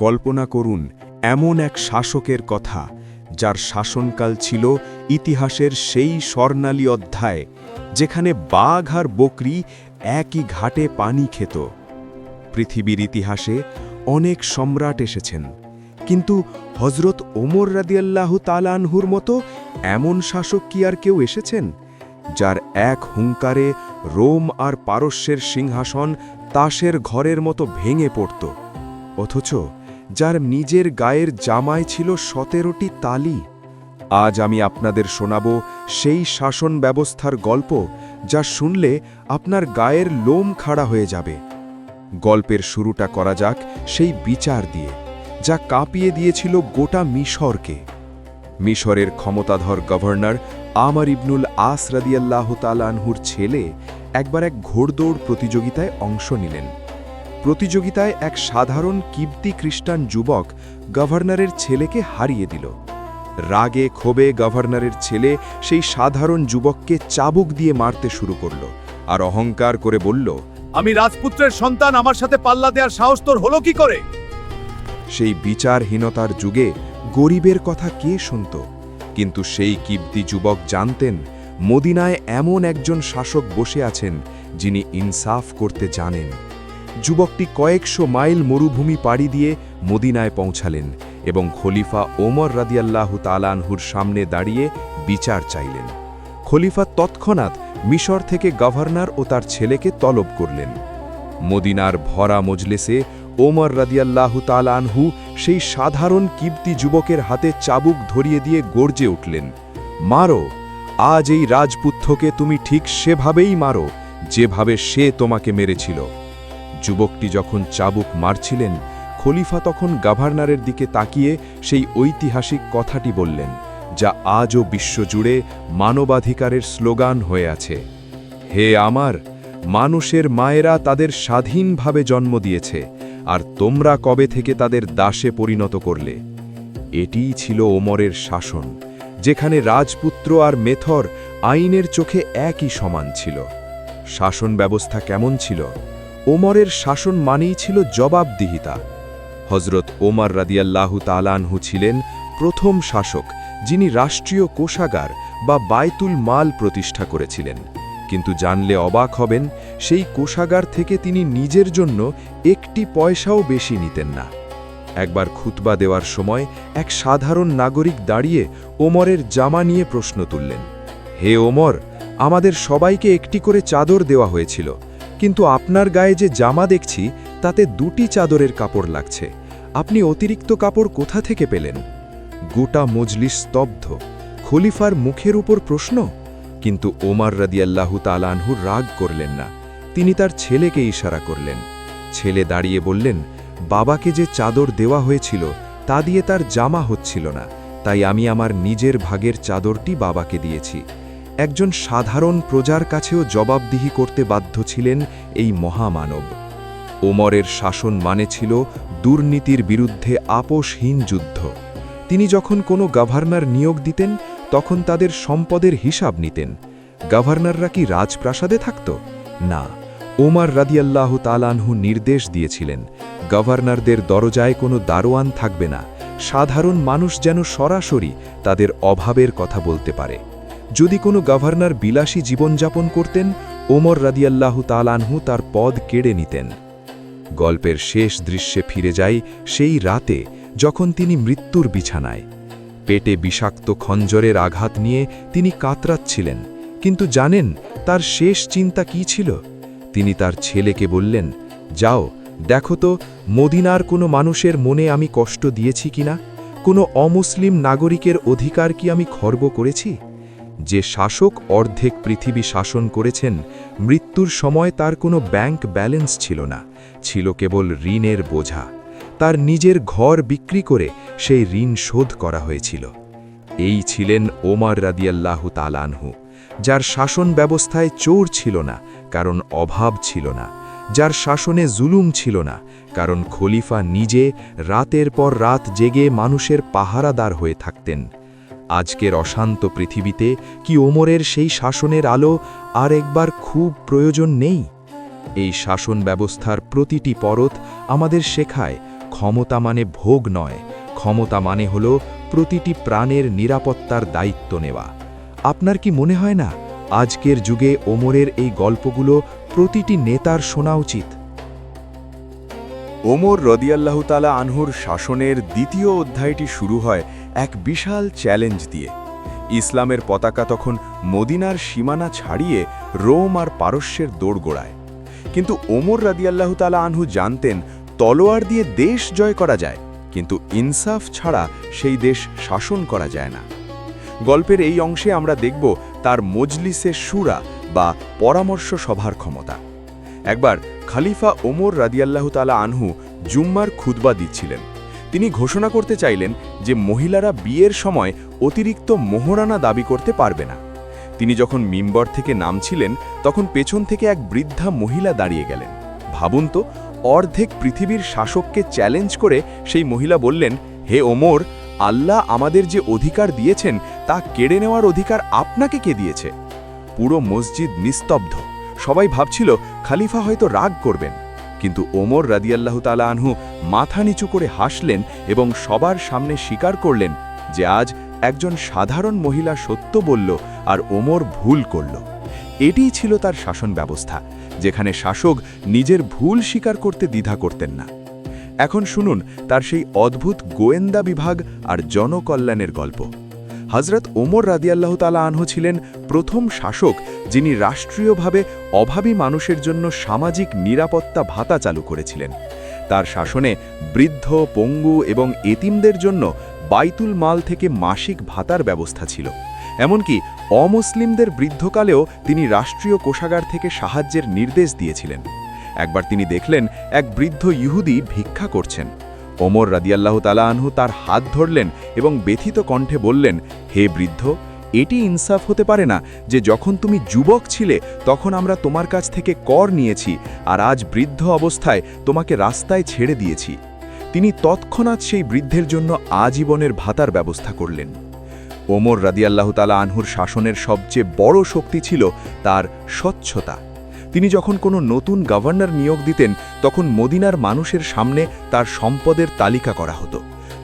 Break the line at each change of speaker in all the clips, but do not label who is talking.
কল্পনা করুন এমন এক শাসকের কথা যার শাসনকাল ছিল ইতিহাসের সেই স্বর্ণালী অধ্যায় যেখানে বাঘ আর বকরি একই ঘাটে পানি খেত। পৃথিবীর ইতিহাসে অনেক সম্রাট এসেছেন, কিন্তু হজরত ওমর রাদিয়াল্লাহু তাআলা আনহুর মতো এমন শাসক কি আর কেউ এসেছেন, যার এক হুঙ্কারে রোম আর পারস্যের সিংহাসন তাসের ঘরের মতো ভেঙে পড়ত, অথচ যার নিজের গায়ের জামায় ছিল ১৭টি তালি। আজ আমি আপনাদের শোনাব সেই শাসন ব্যবস্থার গল্প যা শুনলে আপনার গায়ের লোম খাড়া হয়ে যাবে। গল্পের শুরুটা করা যাক সেই বিচার দিয়ে, যা কাঁপিয়ে দিয়েছিল গোটা মিশরকে। মিশরের ক্ষমতাধর গভর্নর আমর ইবনুল আস রাদিয়াল্লাহু তাআলা আনহুর ছেলে একবার এক ঘোড়দৌড় প্রতিযোগিতায় অংশ নিলেন। প্রতিযোগিতায় এক সাধারণ কিবতি খ্রিস্টান যুবক গভর্নরের ছেলেকে হারিয়ে দিল। রাগে ক্ষোভে গভর্নরের ছেলে সেই সাধারণ যুবককে চাবুক দিয়ে মারতে শুরু করল আর অহংকার করে বলল,
আমি রাজপুত্রের সন্তান, আমার সাথে পাল্লা দেওয়ার সাহস তোর হলো কি করে?
সেই বিচারহীনতার যুগে গরিবের কথা কে শুনত? কিন্তু সেই কিবতি যুবক জানতেন মদিনায় এমন একজন শাসক বসে আছেন যিনি ইনসাফ করতে জানেন। যুবকটি কয়েকশো মাইল মরুভূমি পাড়ি দিয়ে মদিনায় পৌঁছালেন এবং খলিফা ওমর রাদিয়াল্লাহু তাআলা আনহুর সামনে দাঁড়িয়ে বিচার চাইলেন। খলিফা তৎক্ষণাৎ মিশর থেকে গভর্নর ও তার ছেলেকে তলব করলেন। মদিনার ভরা মজলিসে ওমর রাদিয়াল্লাহু তাআলা আনহু সেই সাধারণ কিবতি যুবকের হাতে চাবুক ধরিয়ে দিয়ে গর্জে উঠলেন, মারো, আজ এই রাজপুত্রকে তুমি ঠিক সেভাবেই মারো যেভাবে সে তোমাকে মেরেছিল। যুবকটি যখন চাবুক মারছিলেন, খলিফা তখন গভর্নরের দিকে তাকিয়ে সেই ঐতিহাসিক কথাটি বললেন, যা আজও বিশ্বজুড়ে মানবাধিকারের স্লোগান হয়ে আছে, হে আমার মানুষের মায়েরা তাদের স্বাধীনভাবে জন্ম দিয়েছে, আর তোমরা কবে থেকে তাদের দাসে পরিণত করলে? এটিই ছিল ওমরের শাসন, যেখানে রাজপুত্র আর মেথর আইনের চোখে একই সমান ছিল। শাসন ব্যবস্থা কেমন ছিল? ওমরের শাসন মানেই ছিল জবাবদিহিতা। হজরত ওমর রাদিয়াল্লাহু তাআলা আনহু ছিলেন প্রথম শাসক যিনি রাষ্ট্রীয় কোষাগার বা বায়তুল মাল প্রতিষ্ঠা করেছিলেন। কিন্তু জানলে অবাক হবেন, সেই কোষাগার থেকে তিনি নিজের জন্য একটি পয়সাও বেশি নিতেন না। একবার খুতবা দেওয়ার সময় এক সাধারণ নাগরিক দাঁড়িয়ে ওমরের জামা নিয়ে প্রশ্ন তুললেন, হে ওমর, আমাদের সবাইকে একটি করে চাদর দেওয়া হয়েছিল, কিন্তু আপনার গায়ে যে জামা দেখছি তাতে 2টি চাদরের কাপড় লাগছে, আপনি অতিরিক্ত কাপড় কোথা থেকে পেলেন? গোটা মজলিস স্তব্ধ। খলিফার মুখের উপর প্রশ্ন, কিন্তু ওমর রাদিয়াল্লাহু তাআলা আনহু রাগ করলেন না। তিনি তার ছেলেকে ইশারা করলেন। ছেলে দাঁড়িয়ে বললেন, বাবাকে যে চাদর দেওয়া হয়েছিল তা দিয়ে তার জামা হচ্ছিল না, তাই আমি আমার নিজের ভাগের চাদরটি বাবাকে দিয়েছি। একজন সাধারণ প্রজার কাছেও জবাবদিহি করতে বাধ্য ছিলেন এই মহামানব। ওমরের শাসন মানে ছিল দুর্নীতির বিরুদ্ধে আপোষহীন যুদ্ধ। তিনি যখন কোনো গভর্নর নিয়োগ দিতেন তখন তাদের সম্পদের হিসাব নিতেন। গভর্নররা কি রাজপ্রাসাদে থাকত? না, ওমর রাদিয়াল্লাহু তাআলা আনহু নির্দেশ দিয়েছিলেন, গভর্নরদের দরজায় কোনো দারোয়ান থাকবে না, সাধারণ মানুষ যেন সরাসরি তাদের অভাবের কথা বলতে পারে। যদি কোনো গভর্নর বিলাসী জীবনযাপন করতেন, ওমর রাদিয়াল্লাহু তাআলা আনহু তার পদ কেড়ে নিতেন। গল্পের শেষ দৃশ্যে ফিরে যাই সেই রাতে, যখন তিনি মৃত্যুর বিছানায়। পেটে বিষাক্ত খঞ্জরের আঘাত নিয়ে তিনি কাতরাচ্ছিলেন, কিন্তু জানেন তার শেষ চিন্তা কি ছিল? তিনি তার ছেলেকে বললেন, যাও দেখো তো মদিনার কোনো মানুষের মনে আমি কষ্ট দিয়েছি কিনা, কোনো অমুসলিম নাগরিকের অধিকার কি আমি খর্ব করেছি? যে শাসক অর্ধেক পৃথিবী শাসন করেছেন, মৃত্যুর সময় তার কোনো ব্যাংক ব্যালেন্স ছিল না, ছিল কেবল ঋণের বোঝা। তার নিজের ঘর বিক্রি করে সেই ঋণ শোধ করা হয়েছিল। এই ছিলেন ওমর রাদিয়াল্লাহু তাআলা আনহু, যার শাসন ব্যবস্থায় চোর ছিল না, কারণ অভাব ছিল না, যার শাসনে জুলুম ছিল না, কারণ খলিফা নিজে রাতের পর রাত জেগে মানুষের পাহারাদার হয়ে থাকতেন। আজকের অশান্ত পৃথিবীতে কি ওমরের সেই শাসনের আলো আর একবার খুব প্রয়োজন নেই? এই শাসন ব্যবস্থার প্রতিটি পরত আমাদের শেখায়, ক্ষমতা মানে ভোগ নয়, ক্ষমতা মানে হল প্রতিটি প্রাণের নিরাপত্তার দায়িত্ব নেওয়া। আপনার কি মনে হয় না আজকের যুগে ওমরের এই গল্পগুলো প্রতিটি নেতার শোনা উচিত?
ওমর রদিয়াল্লাহু তাআলা আনহুর শাসনের দ্বিতীয় অধ্যায়টি শুরু হয় এক বিশাল চ্যালেঞ্জ দিয়ে। ইসলামের পতাকা তখন মদিনার সীমানা ছাড়িয়ে রোম আর পারস্যের দোরগোড়ায়। কিন্তু ওমর রদিয়াল্লাহু তাআলা আনহু জানতেন তলোয়ার দিয়ে দেশ জয় করা যায়, কিন্তু ইনসাফ ছাড়া সেই দেশ শাসন করা যায় না। গল্পের এই অংশে আমরা দেখব তার মজলিসে শুরা বা পরামর্শ সভার ক্ষমতা। একবার খলিফা ওমর রাদিয়াল্লাহু তাআলা আনহু জুম্মার খুতবা দিচ্ছিলেন। তিনি ঘোষণা করতে চাইলেন যে মহিলারা বিয়ের সময় অতিরিক্ত মোহরানা দাবি করতে পারবে না। তিনি যখন মিম্বর থেকে নামছিলেন তখন পেছন থেকে এক বৃদ্ধা মহিলা দাঁড়িয়ে গেলেন। ভাবুন তো, অর্ধেক পৃথিবীর শাসককে চ্যালেঞ্জ করে সেই মহিলা বললেন, হে ওমর, আল্লাহ আমাদের যে অধিকার দিয়েছেন তা কেড়ে নেওয়ার অধিকার আপনাকে কে দিয়েছে? পুরো মসজিদ নিস্তব্ধ। সবাই ভাবছিল খলিফা হয়তো রাগ করবেন, কিন্তু ওমর রাদিয়াল্লাহু তাআলা আনহু মাথা নিচু করে হাসলেন এবং সবার সামনে স্বীকার করলেন যে আজ একজন সাধারণ মহিলা সত্য বলল আর ওমর ভুল করল। এটিই ছিল তার শাসন ব্যবস্থা, যেখানে শাসক নিজের ভুল স্বীকার করতে দ্বিধা করতেন না। এখন শুনুন তার সেই অদ্ভুত গোয়েন্দা বিভাগ আর জনকল্যাণের গল্প। হযরত ওমর রাদিয়াল্লাহু তাআলা আনহু ছিলেন প্রথম শাসক যিনি রাষ্ট্রীয়ভাবে অভাবী মানুষের জন্য সামাজিক নিরাপত্তা ভাতা চালু করেছিলেন। তার শাসনে বৃদ্ধ, পঙ্গু এবং এতিমদের জন্য বাইতুল মাল থেকে মাসিক ভাতার ব্যবস্থা ছিল। এমনকি অমুসলিমদের বৃদ্ধকালেও তিনি রাষ্ট্রীয় কোষাগার থেকে সাহায্যের নির্দেশ দিয়েছিলেন। একবার তিনি দেখলেন এক বৃদ্ধ ইহুদি ভিক্ষা করছেন। ওমর রাদিয়াল্লাহু তাআলা আনহু তার হাত ধরলেন এবং ব্যথিত কণ্ঠে বললেন, হে বৃদ্ধ, এটি ইনসাফ হতে পারে না যে যখন তুমি যুবক ছিলে তখন আমরা তোমার কাছ থেকে কর নিয়েছি, আর আজ বৃদ্ধ অবস্থায় তোমাকে রাস্তায় ছেড়ে দিয়েছি। তিনি তৎক্ষণাৎ সেই বৃদ্ধের জন্য আজীবনের ভাতার ব্যবস্থা করলেন। ওমর রাদিয়াল্লাহু তাআলা আনহুর শাসনের সবচেয়ে বড় শক্তি ছিল তার স্বচ্ছতা। তিনি যখন কোনো নতুন গভর্নর নিয়োগ দিতেন তখন মদিনার মানুষের সামনে তার সম্পদের তালিকা করা হতো।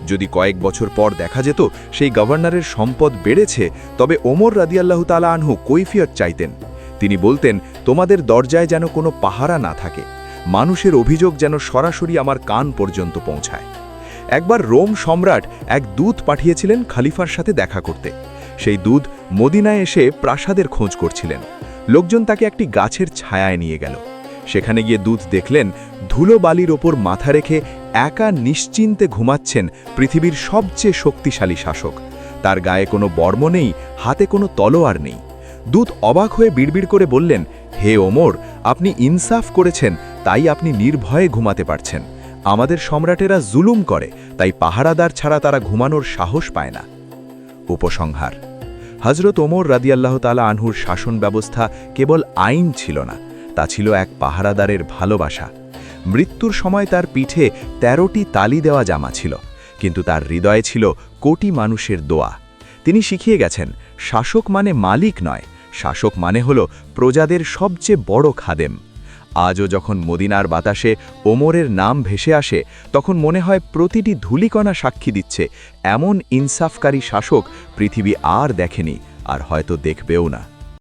যদি কয়েক বছর পর দেখা যেত সেই গভর্নরের সম্পদ বেড়েছে, তবে ওমর রাদিয়াল্লাহু তাআলা আনহু কৈফিয়ত চাইতেন। তিনি বলতেন, তোমাদের দরজায় যেন কোনো পাহারা না থাকে, মানুষের অভিযোগ যেন সরাসরি আমার কান পর্যন্ত পৌঁছায়। একবার রোম সম্রাট এক দূত পাঠিয়েছিলেন খলিফার সাথে দেখা করতে। সেই দূত মদিনায় এসে প্রাসাদের খোঁজ করছিলেন। লোকজন তাকে একটি গাছের ছায়ায় নিয়ে গেল। সেখানে গিয়ে দূত দেখলেন ধুলো বালির ওপর মাথা রেখে একা নিশ্চিন্তে ঘুমাচ্ছেন পৃথিবীর সবচেয়ে শক্তিশালী শাসক। তার গায়ে কোনো বর্ম নেই, হাতে কোনো তলোয়ার নেই। দূত অবাক হয়ে বিড়বিড় করে বললেন, হে ওমর, আপনি ইনসাফ করেছেন, তাই আপনি নির্ভয়ে ঘুমাতে পারছেন। আমাদের সম্রাটেরা জুলুম করে, তাই পাহারাদার ছাড়া তারা ঘুমানোর সাহস পায় না। উপসংহার: হযরত ওমর রাদিয়াল্লাহু তাআলা আনহুর শাসন ব্যবস্থা কেবল আইন ছিল না, তা ছিল এক পাহারাদারের ভালোবাসা। মৃত্যুর সময় তার পিঠে ১৩টি তালি দেওয়া জামা ছিল, কিন্তু তার হৃদয়ে ছিল কোটি মানুষের দোয়া। তিনি শিখিয়ে গেছেন, শাসক মানে মালিক নয়, শাসক মানে হল প্রজাদের সবচেয়ে বড় খাদেম। আজও যখন মদিনার বাতাসে ওমরের নাম ভেসে আসে, তখন মনে হয় প্রতিটি ধূলিকণা সাক্ষী দিচ্ছে এমন ইনসাফকারী শাসক পৃথিবী আর দেখেনি, আর হয়তো দেখবেও না।